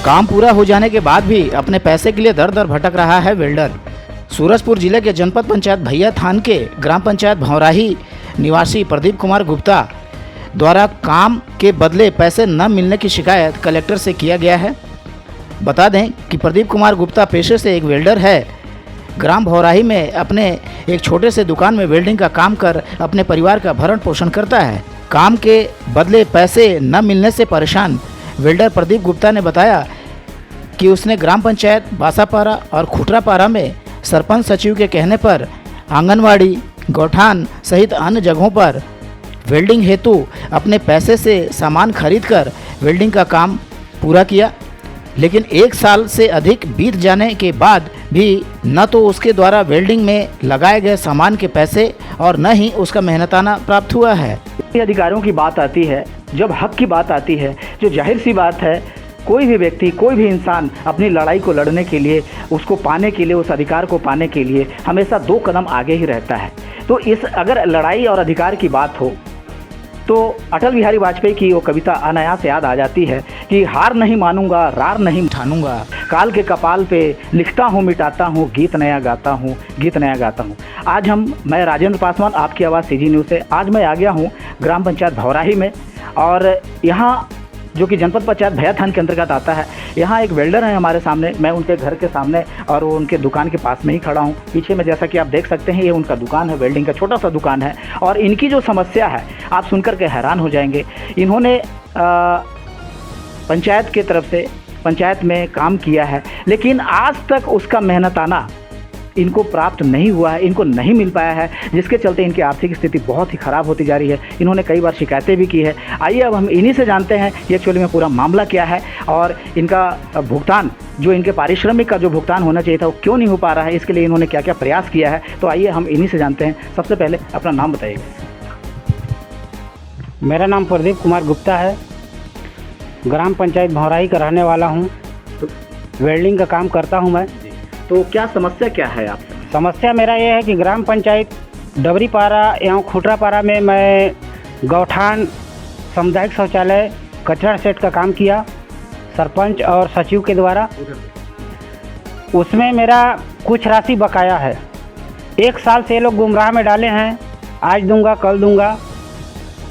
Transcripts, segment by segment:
काम पूरा हो जाने के बाद भी अपने पैसे के लिए दर दर भटक रहा है वेल्डर। सूरजपुर जिले के जनपद पंचायत भैया थान के ग्राम पंचायत भौराही निवासी प्रदीप कुमार गुप्ता द्वारा काम के बदले पैसे न मिलने की शिकायत कलेक्टर से किया गया है। बता दें कि प्रदीप कुमार गुप्ता पेशे से एक वेल्डर है। ग्राम भौराही में अपने एक छोटे से दुकान में वेल्डिंग का काम कर अपने परिवार का भरण पोषण करता है। काम के बदले पैसे न मिलने से परेशान वेल्डर प्रदीप गुप्ता ने बताया कि उसने ग्राम पंचायत बासापारा और खुटरापारा में सरपंच सचिव के कहने पर आंगनवाड़ी, गौठान सहित अन्य जगहों पर वेल्डिंग हेतु अपने पैसे से सामान खरीदकर वेल्डिंग का काम पूरा किया, लेकिन 1 साल से अधिक बीत जाने के बाद भी न तो उसके द्वारा वेल्डिंग में लगाए गए सामान के पैसे और न ही उसका मेहनताना प्राप्त हुआ है। अधिकारियों की बात आती है, जब हक की बात आती है, जो जाहिर सी बात है, कोई भी व्यक्ति, कोई भी इंसान अपनी लड़ाई को लड़ने के लिए, उसको पाने के लिए, उस अधिकार को पाने के लिए हमेशा 2 कदम आगे ही रहता है। तो इस अगर लड़ाई और अधिकार की बात हो तो अटल बिहारी वाजपेयी की वो कविता अनायास याद आ जाती है कि हार नहीं मानूंगा, रार नहीं ठानूंगा, काल के कपाल पे लिखता हूँ, मिटाता हूँ, गीत नया गाता हूँ, गीत नया गाता हूँ। आज मैं राजेंद्र पासवान, आपकी आवाज़ सीजी न्यूज़ से। आज मैं आ गया हूँ ग्राम पंचायत भौराही में, और यहाँ जो कि जनपद पंचायत भैया थान के अंतर्गत आता है। यहाँ एक वेल्डर है हमारे सामने, मैं उनके घर के सामने और वो उनके दुकान के पास में ही खड़ा हूँ। पीछे में जैसा कि आप देख सकते हैं, ये उनका दुकान है, वेल्डिंग का छोटा सा दुकान है, और इनकी जो समस्या है आप सुनकर के हैरान हो जाएंगे। इन्होंने पंचायत की तरफ से पंचायत में काम किया है, लेकिन आज तक उसका मेहनताना इनको प्राप्त नहीं हुआ है, इनको नहीं मिल पाया है, जिसके चलते इनकी आर्थिक स्थिति बहुत ही ख़राब होती जा रही है। इन्होंने कई बार शिकायतें भी की है। आइए अब हम इन्हीं से जानते हैं ये एक्चुअली में पूरा मामला क्या है, और इनका भुगतान, जो इनके पारिश्रमिक का जो भुगतान होना चाहिए था वो क्यों नहीं हो पा रहा है, इसके लिए इन्होंने क्या क्या प्रयास किया है। तो आइए हम इन्हीं से जानते हैं। सबसे पहले अपना नाम बताइएगा। मेरा नाम प्रदीप कुमार गुप्ता है, ग्राम पंचायत भौराही का रहने वाला हूँ। तो वेल्डिंग का काम करता हूँ मैं। तो क्या समस्या क्या है आपसे? समस्या मेरा ये है कि ग्राम पंचायत डबरीपारा एवं खुटरापारा में मैं गौठान, सामुदायिक शौचालय, कचरा सेट का काम किया सरपंच और सचिव के द्वारा। उसमें मेरा कुछ राशि बकाया है। 1 साल से ये लोग गुमराह में डाले हैं, आज दूंगा कल दूंगा,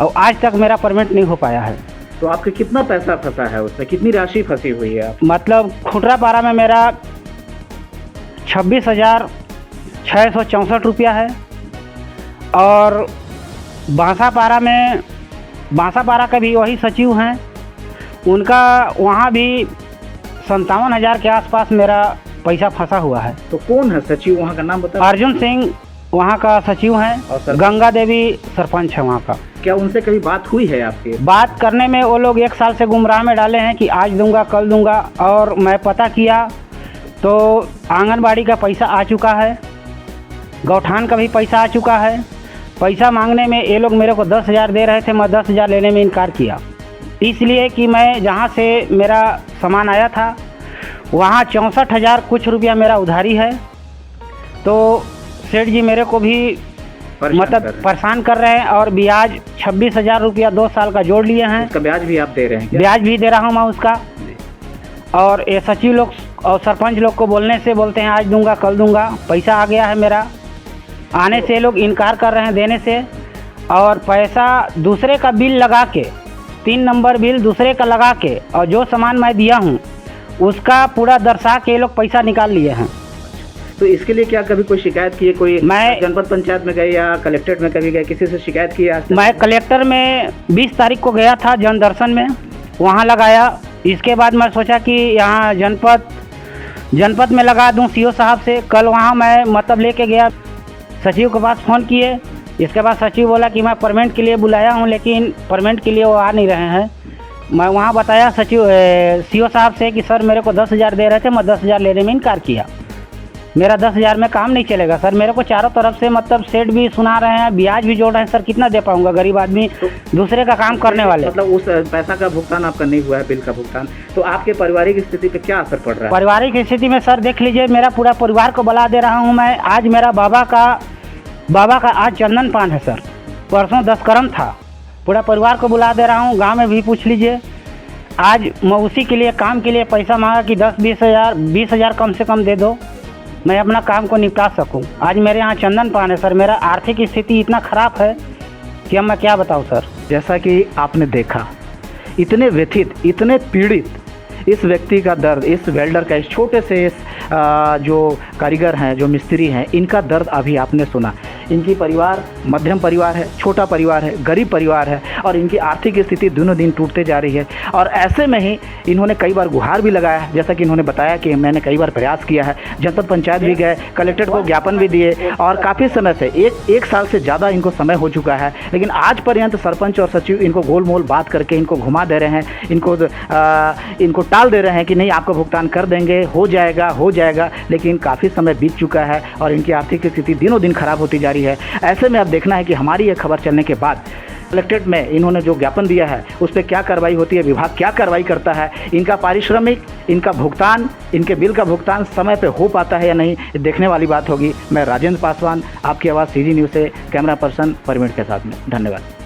और आज तक मेरा परमिट नहीं हो पाया है। तो आपका कितना पैसा फंसा है उसमें, कितनी राशि फंसी हुई है आप? मतलब खुटरापारा में मेरा 26,664 रुपया है, और बांसापारा का भी वही सचिव हैं, उनका वहाँ भी 57,000 के आसपास मेरा पैसा फंसा हुआ है। तो कौन है सचिव, वहाँ का नाम बताओ? अर्जुन सिंह वहाँ का सचिव हैं, गंगा देवी सरपंच है वहाँ का। क्या उनसे कभी बात हुई है आपकी? बात करने में वो लोग 1 साल से गुमराह में डाले हैं कि आज दूंगा कल दूंगा, और मैं पता किया तो आंगनबाड़ी का पैसा आ चुका है, गौठान का भी पैसा आ चुका है। पैसा मांगने में ये लोग मेरे को 10,000 दे रहे थे, मैं 10,000 लेने में इनकार किया, इसलिए कि मैं जहाँ से मेरा सामान आया था वहाँ 64,000 कुछ रुपया मेरा उधारी है। तो सेठ जी मेरे को भी परेशान कर रहे हैं, और ब्याज 26,000 रुपया 2 साल का जोड़ लिए हैं। उसका ब्याज भी आप दे रहे हैं क्या? ब्याज भी दे रहा हूँ मैं उसका। और ये सचिव लोग और सरपंच लोग को बोलने से बोलते हैं आज दूंगा कल दूंगा, पैसा आ गया है मेरा, आने से लोग इनकार कर रहे हैं देने से। और पैसा दूसरे का बिल लगा के, 3 नंबर बिल दूसरे का लगा के, और जो सामान मैं दिया हूँ उसका पूरा दर्शा के ये लोग पैसा निकाल लिए हैं। तो इसके लिए क्या कभी कोई शिकायत की है? कोई मैं जनपद पंचायत में गए या कलेक्ट्रेट में कभी गए, किसी से शिकायत की है? मैं कलेक्टर में 20 तारीख को गया था जन दर्शन में, वहाँ लगाया। इसके बाद मैं सोचा कि यहाँ जनपद में लगा दूं सीओ साहब से। कल वहाँ मैं मतलब लेके गया, सचिव के पास फ़ोन किए। इसके बाद सचिव बोला कि मैं परमेंट के लिए बुलाया हूँ, लेकिन परमेंट के लिए वो आ नहीं रहे हैं। मैं वहाँ बताया सीओ साहब से कि सर मेरे को 10,000 दे रहे थे, मैं 10,000 लेने में इनकार किया, मेरा 10,000 में काम नहीं चलेगा सर। मेरे को चारों तरफ से मतलब सेठ भी सुना रहे हैं, ब्याज भी जोड़ रहे हैं, सर कितना दे पाऊंगा, गरीब आदमी, दूसरे का काम करने वाले। मतलब उस पैसा का भुगतान आपका नहीं हुआ है, बिल का भुगतान, तो आपके पारिवारिक स्थिति पे क्या असर पड़ रहा है? पारिवारिक स्थिति में सर देख लीजिए, मेरा पूरा परिवार को बुला दे रहा हूँ मैं। आज मेरा बाबा का आज चंदन पान है सर, परसों 10 करम था, पूरा परिवार को बुला दे रहा हूँ। गाँव में भी पूछ लीजिए, आज मैं उसी के लिए काम के लिए पैसा मांगा कि 10-20 हज़ार कम से कम दे दो, मैं अपना काम को निपटा सकूं। आज मेरे यहाँ चंदन पान है सर, मेरा आर्थिक स्थिति इतना ख़राब है कि अब मैं क्या बताऊं सर। जैसा कि आपने देखा, इतने व्यथित, इतने पीड़ित इस व्यक्ति का दर्द, इस वेल्डर का, इस छोटे से इस जो कारीगर हैं, जो मिस्त्री हैं, इनका दर्द अभी आपने सुना। इनकी परिवार मध्यम परिवार है, छोटा परिवार है, गरीब परिवार है और इनकी आर्थिक स्थिति दिनों दिन टूटते जा रही है। और ऐसे में ही इन्होंने कई बार गुहार भी लगाया है, जैसा कि इन्होंने बताया कि मैंने कई बार प्रयास किया है, जनपद पंचायत भी गए, कलेक्टर को ज्ञापन भी दिए और काफ़ी समय से एक साल से ज़्यादा इनको समय हो चुका है, लेकिन आज पर्यंत सरपंच और सचिव इनको गोल मोल बात करके इनको घुमा दे रहे हैं, इनको टाल दे रहे हैं कि नहीं आपका भुगतान कर देंगे, हो जाएगा, लेकिन काफ़ी समय बीत चुका है और इनकी आर्थिक स्थिति दिनों दिन खराब होती जा रही है। ऐसे में अब देखना है कि हमारी ये खबर चलने के बाद कलेक्ट्रेट में इन्होंने जो ज्ञापन दिया है उस पर क्या कार्रवाई होती है, विभाग क्या कार्रवाई करता है, इनका पारिश्रमिक, इनका भुगतान, इनके बिल का भुगतान समय पे हो पाता है या नहीं, देखने वाली बात होगी। मैं राजेंद्र पासवान, आपकी आवाज़ CG न्यूज़ से, कैमरा पर्सन परमिट के साथ में। धन्यवाद।